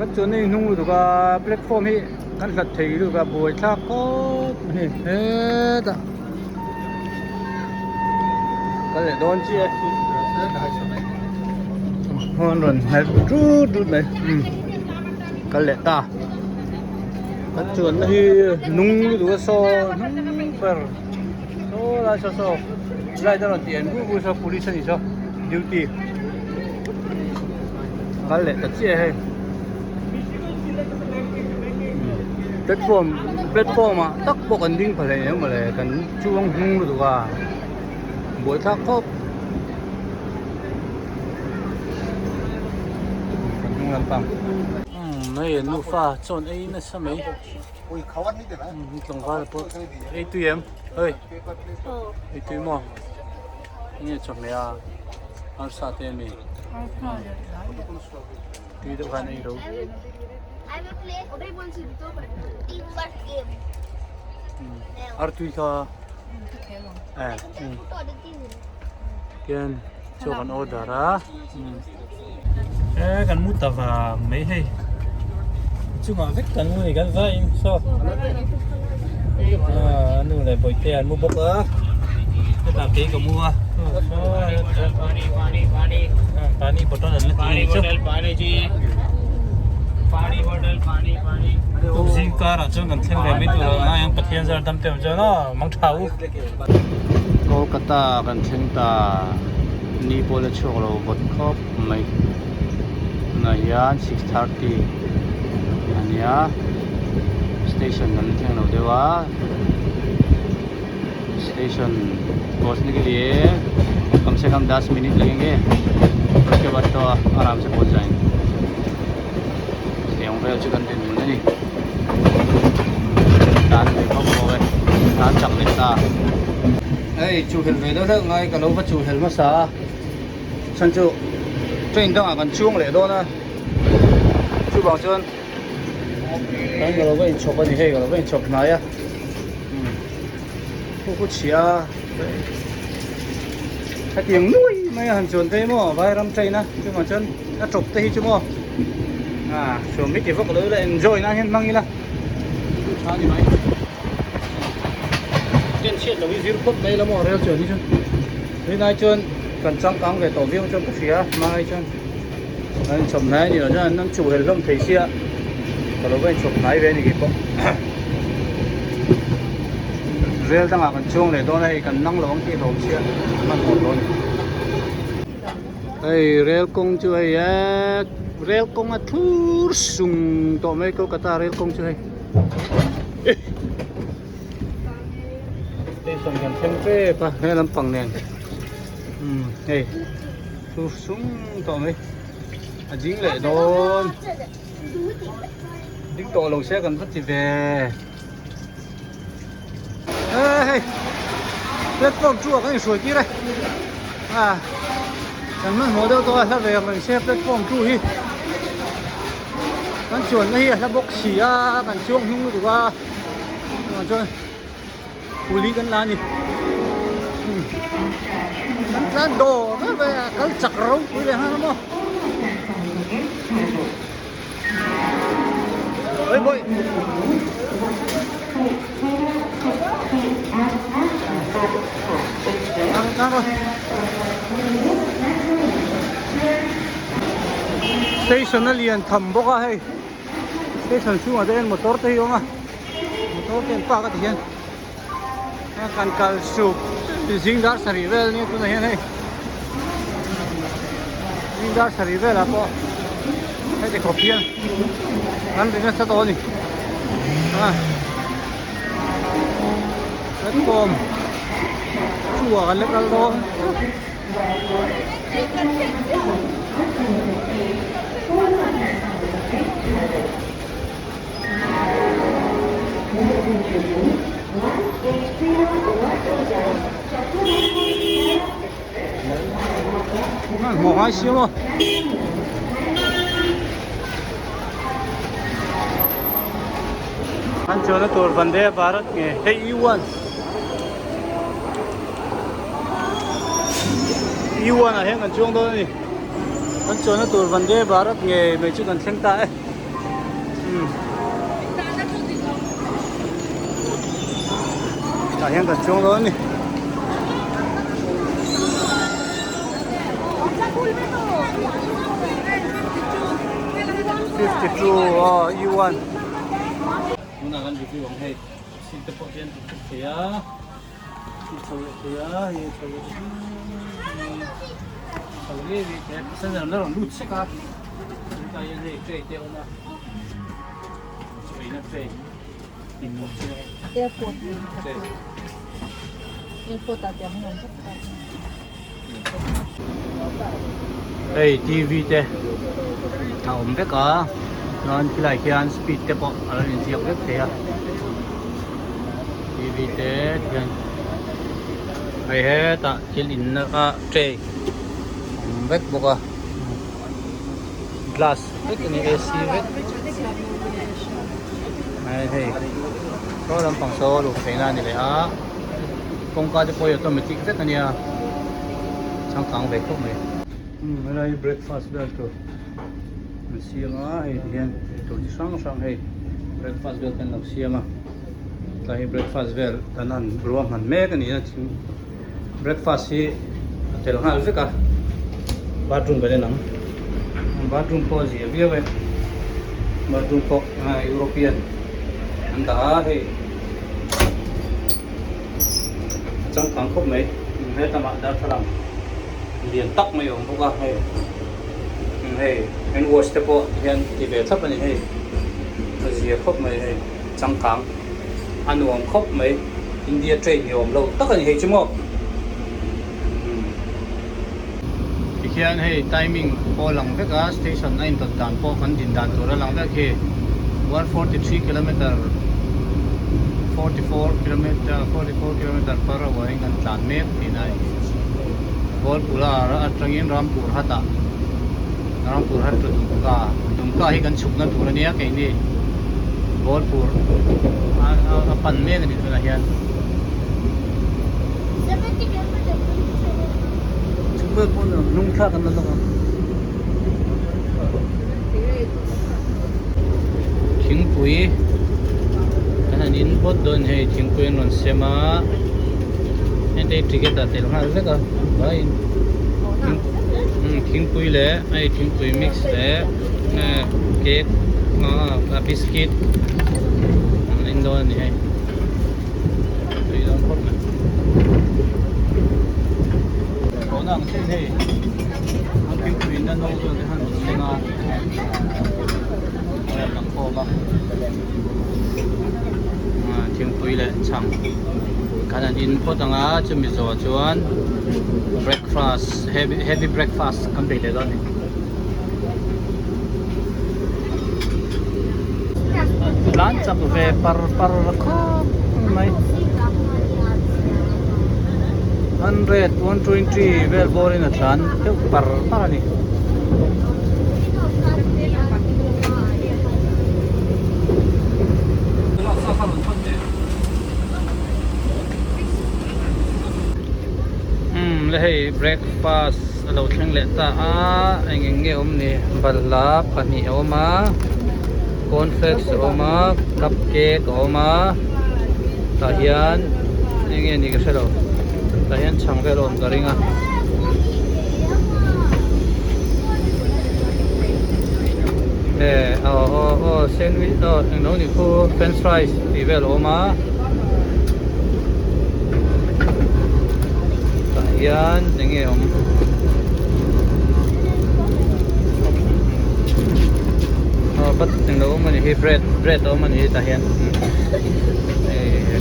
các chỗ này nung được cả platform hi căn thật thấy được cả buổi thác có này hết ạ cái này đón chia hơn rồi hết rút này cái này ta các chỗ này nung được so per so là so lại cho nó tiền của so police này so duty cái này ta chia hay platform mà tắc bộ cần đinh phải này mà lại cần chuông hung được à buổi thác khóc cần hung làm bằng mấy nụ pha chọn ấy nó sao mấy tổng pha là bộ ấy tùy em ơi ấy tùy mò nghe chọn này à ăn sao tên này tùy được cái này đâu I will play team work game. Artui ka kian cho kan order à kan muta và mấy hay chung mà vết kan mua kan vai so nu lại bồi tiền mua bốc á cái tạp chí có mua pani bottle là pani bottle pani ji pani bottle pani tụi xin ca là cho gần thêm về mấy tụi nó em bật thiên giờ đâm tiền cho nó mong thấu Kolkata gần thêm ta ni bole cholo bot khop mai na ya 6:30 ania station gần thêm nào dewa station पहुंचने के लिए कम से कम 10 मिनट लगेंगे उसके बाद तो आराम से पहुंच जाएंगे Yang real chicken tin mun ni tan về không rồi tan chậm lên ta ấy chủ hình về đó thôi ngay cả lâu phát chủ hình mà sao chân chủ trên đó còn chuông lệ đó nè chú bảo chân anh cái lâu vậy chụp cái gì hay cái lâu vậy chụp này á không chia cái tiếng nuôi mấy hàng chuồn thế mà vài trăm cây nè chứ mà chân đã chụp thế chứ mà so mấy cái vóc đó là enjoy na hen mang đi là sao đi mày trên chiết là cái phút đây là mỏ rêu chuẩn đi chứ đây này chân cần trăng căng về tổ viên chân cái phía mai chân anh chụp này thì nó cho anh chủ hình không thấy xe còn lúc anh chụp này về thì kịp không rêu đang làm chuông để tôi này cần năng lượng thì đầu xe mà một thôi đây rêu công chơi á rail công tour sung to mấy Kolkata rail công chơi station gần thêm cái pa hay làm bằng nền hey tour sung to mấy dính lại đón dính to lồng xe gần rất thì về hey platform chua cái sủi kia đây chẳng mất hồ đâu tôi là về mình xe platform chua hi con chuồn này là bốc xì à con chuông hung được à con chuồn xử lý con lan gì con lan đồ nó về cái chặt rau cái này ha nó ơi bội ăn rồi station nó liền thầm bốc hay station xuống ở đây motor thấy không à motor cái pa cái gì kan kal sup dính đá sari vel như thế này dính đá sari vel à po cái gì copy ăn đến sao to gì rất bom chua cái lớp đó mỏ hai xíu rồi anh cho nó tour Vande Bharat nghe hey U1 là hiện gần chuông thôi anh cho nó tour Vande Bharat nghe mấy chú cần thanh tại Cả hiện cả chung lớn đi. 52 E1. Muna kan review ang hey. Sito po yan kaya. Ito kaya, ito. Sabi ni kaya kasi na lang loot siya ka. Kaya hey, tray tayo na. Tray na tray. Airport. Tray. Airport at yung Hey, TV te. Om vek a. Non kilai kian speed te po. Ala in siak vek te ya. TV te kian. Hey he ta kil in na ka tray. Om vek boka. Glass. Vek ni AC vek. Hey hey. So lam pang so lu kai na ni le a. Kong ka de po yo automatic vek ania. Sang kang vek ko mai. Đây breakfast bell to mình xem á thì hiện tổ chức sang hay breakfast bell kan lộc xem à tại breakfast bell tan ăn ruộng hẳn mẹ cái này là breakfast thì tel hal với cả bathroom cái nắng bathroom có gì vậy vậy bathroom có European anh ta thì trong càng khúc mấy hết tầm đã thằng liền tóc mấy ông có hay hay anh wash te po hiện thì về thấp này hay cái gì khóc mấy hay trắng trắng ăn uống khóc mấy India train nhiều lâu tất cả những hay chứ không thì khi anh hay timing po lòng với cả station anh tuần đàn po vẫn đình đànตัวlòng với khi 143 km 44 km per hour anh cần đàn mét thì này Bolpura atangin Rampur hata Rampur hat tumka hi kan chukna tur ania ke ni Bolpur a pan me ni na hian 70 kilometers. chukbe pon nung tha kan na thingpui kan in pot don he thingpui non sema ente ticket ta tel hal veka vai thingpui le ai thingpui mix le cake biscuit in don ni hai tui don khop na ko nang sei hei ang thingpui na no so de han senga lang ko ba thingpui le chang kanan input anga chumi zo chuan breakfast heavy breakfast kan be le don ni lunch up ve par kho mai 100 120 well bor in a tran te par ni hey breakfast alo thlang le ta anh nghe om ni balla pani oma cornflakes oma cupcake oma ta hian anh nghe ni ka selo ta hian chang vel om karinga sandwich no ni khu french fries ti vel oma yan nghe om bắt từng đâu mà thì bread đó mà thì ta hiện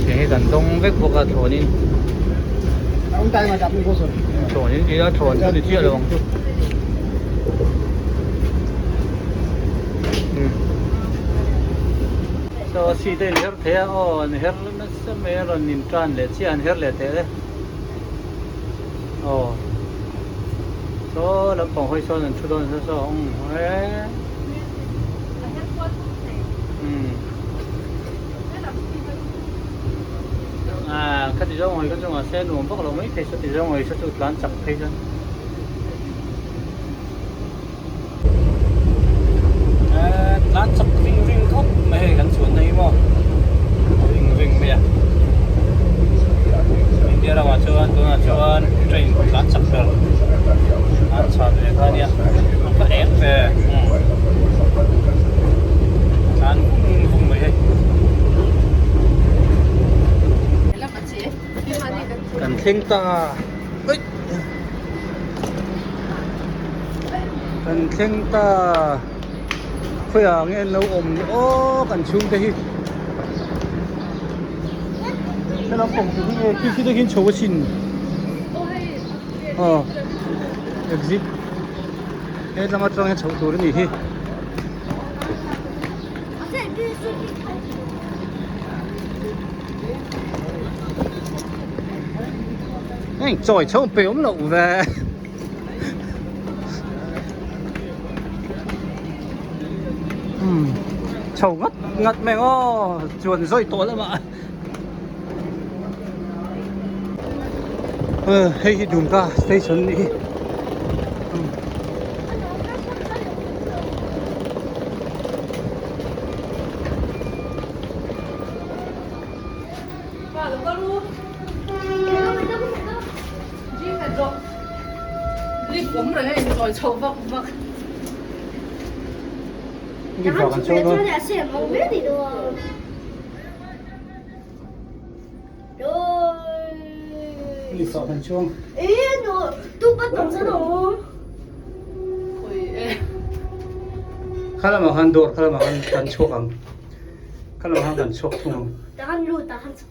cái đàn đông vết vô cả thổ nín ông tay mà đập đi vô rồi thổ nín thì đã thổ cho thì chia được chút so si đây her thế her nó sẽ mấy lần nín tràn để chi ăn her lệ thế đấy so làm phòng hơi so nên chút đôi so cái gì đó ngoài cái trong xe luôn bắt đầu mấy cái số gì đó ngoài số tụt lăn chặt thấy chưa lăn chặt riêng riêng khóc เข่งตาเอ้ยกันเข่งตาเพื่อเงี้ยเราอมโอ้กันชุ่มได้ที่แต่เราผมถึงที่ได้กินโชว์ชินexit เอ๊ะเรามาตรงนี้โชว์ตัวนี้ที่哎，再抽表咁路嘅，嘈噏命哦，純粹多啦嘛。喺度架 station 呢，哇，刘德禄，你还做？你我们那个在抽不？你發緊抽咯。你發緊抽。都不懂這種。看來看多，看來看抽行，看來看抽通。打看路，打看走。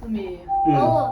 沒。哦。